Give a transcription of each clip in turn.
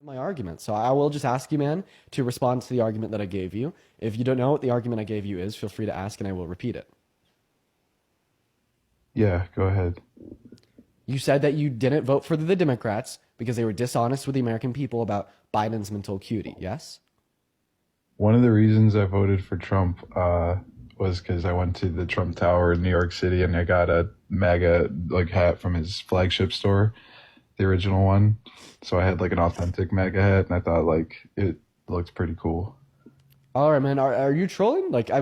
my argument. So I will just ask you, man, to respond to the argument that I gave you. If you don't know what the argument I gave you is, feel free to ask and I will repeat it. Yeah, go ahead. You said that you didn't vote for the Democrats because they were dishonest with the American people about Biden's mental acuity, yes? One of the reasons I voted for Trump was because I went to the Trump Tower in New York City and I got a MAGA hat from his flagship store, the original one. So I had an authentic MAGA hat, and I thought it looked pretty cool. All right, man. Are you trolling? I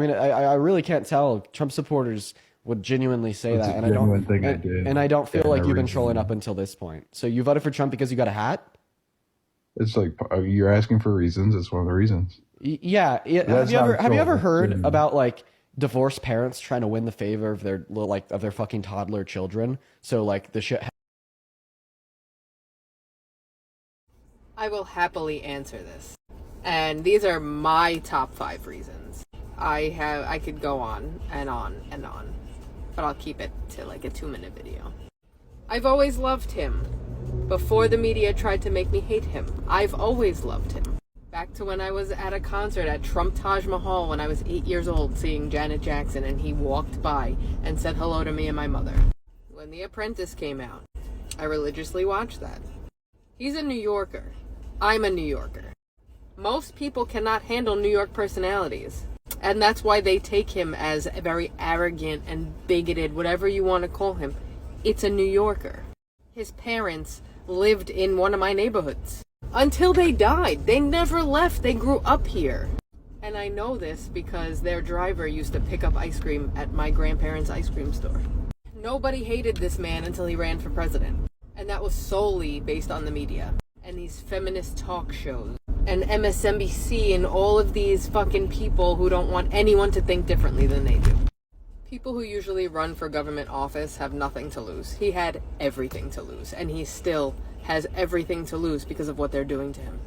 really can't tell. Trump supporters would genuinely say It's that, a and I don't. genuine thing I did. And I don't feel Yeah, like no you've been reason. trolling up until this point. So you voted for Trump because you got a hat? It's you're asking for reasons. It's one of the reasons. Yeah. That's not a Have you ever troll. heard Yeah. about divorced parents trying to win the favor of their of their fucking toddler children? So the shit. I will happily answer this. And these are my top 5 reasons. I could go on and on and on, but I'll keep it to a 2-minute video. I've always loved him. Before the media tried to make me hate him, I've always loved him. Back to when I was at a concert at Trump Taj Mahal when I was 8 years old seeing Janet Jackson and he walked by and said hello to me and my mother. When The Apprentice came out, I religiously watched that. He's a New Yorker. I'm a New Yorker. Most people cannot handle New York personalities, and that's why they take him as very arrogant and bigoted, whatever you want to call him. It's a New Yorker. His parents lived in one of my neighborhoods. Until they died. They never left. They grew up here. And I know this because their driver used to pick up ice cream at my grandparents' ice cream store. Nobody hated this man until he ran for president. And that was solely based on the media. And these feminist talk shows. And MSNBC and all of these fucking people who don't want anyone to think differently than they do. People who usually run for government office have nothing to lose. He had everything to lose. And he still has everything to lose because of what they're doing to him.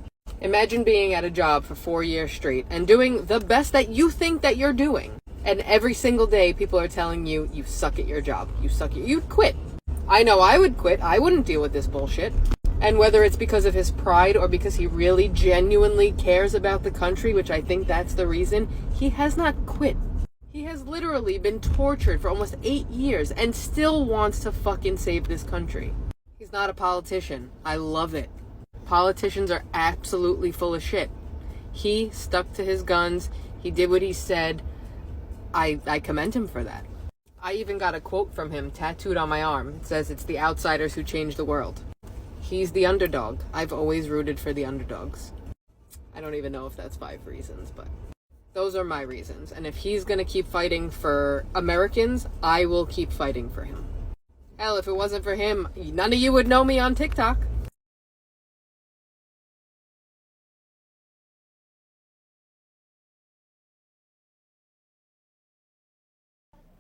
Imagine being at a job for 4 years straight and doing the best that you think that you're doing. And every single day people are telling you, you suck at your job. You'd quit. I know I would quit. I wouldn't deal with this bullshit. And whether it's because of his pride or because he really genuinely cares about the country, which I think that's the reason, he has not quit. He has literally been tortured for almost 8 years and still wants to fucking save this country. He's not a politician. I love it. Politicians are absolutely full of shit. He stuck to his guns. He did what he said. I commend him for that. I even got a quote from him tattooed on my arm. It says, "It's the outsiders who change the world." He's the underdog. I've always rooted for the underdogs. I don't even know if that's 5 reasons, but those are my reasons. And if he's gonna keep fighting for Americans, I will keep fighting for him. Hell, if it wasn't for him, none of you would know me on TikTok.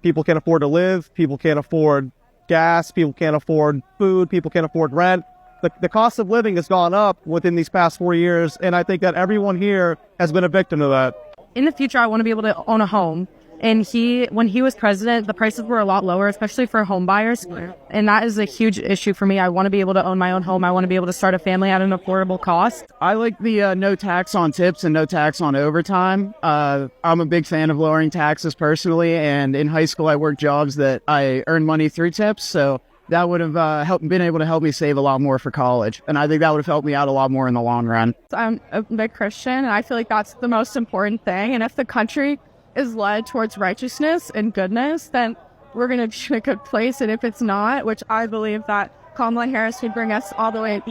People can't afford to live. People can't afford gas. People can't afford food. People can't afford rent. The cost of living has gone up within these past 4 years, and I think that everyone here has been a victim of that. In the future, I want to be able to own a home. And when he was president, the prices were a lot lower, especially for home buyers. And that is a huge issue for me. I want to be able to own my own home. I want to be able to start a family at an affordable cost. I like the no tax on tips and no tax on overtime. I'm a big fan of lowering taxes personally. And in high school, I worked jobs that I earned money through tips. So that would have been able to help me save a lot more for college. And I think that would have helped me out a lot more in the long run. I'm a big Christian, and I feel like that's the most important thing. And if the country is led towards righteousness and goodness, then we're going to be in a good place. And if it's not, which I believe that Kamala Harris would bring us all the way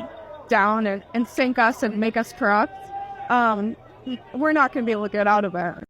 down and sink us and make us corrupt, we're not going to be able to get out of it.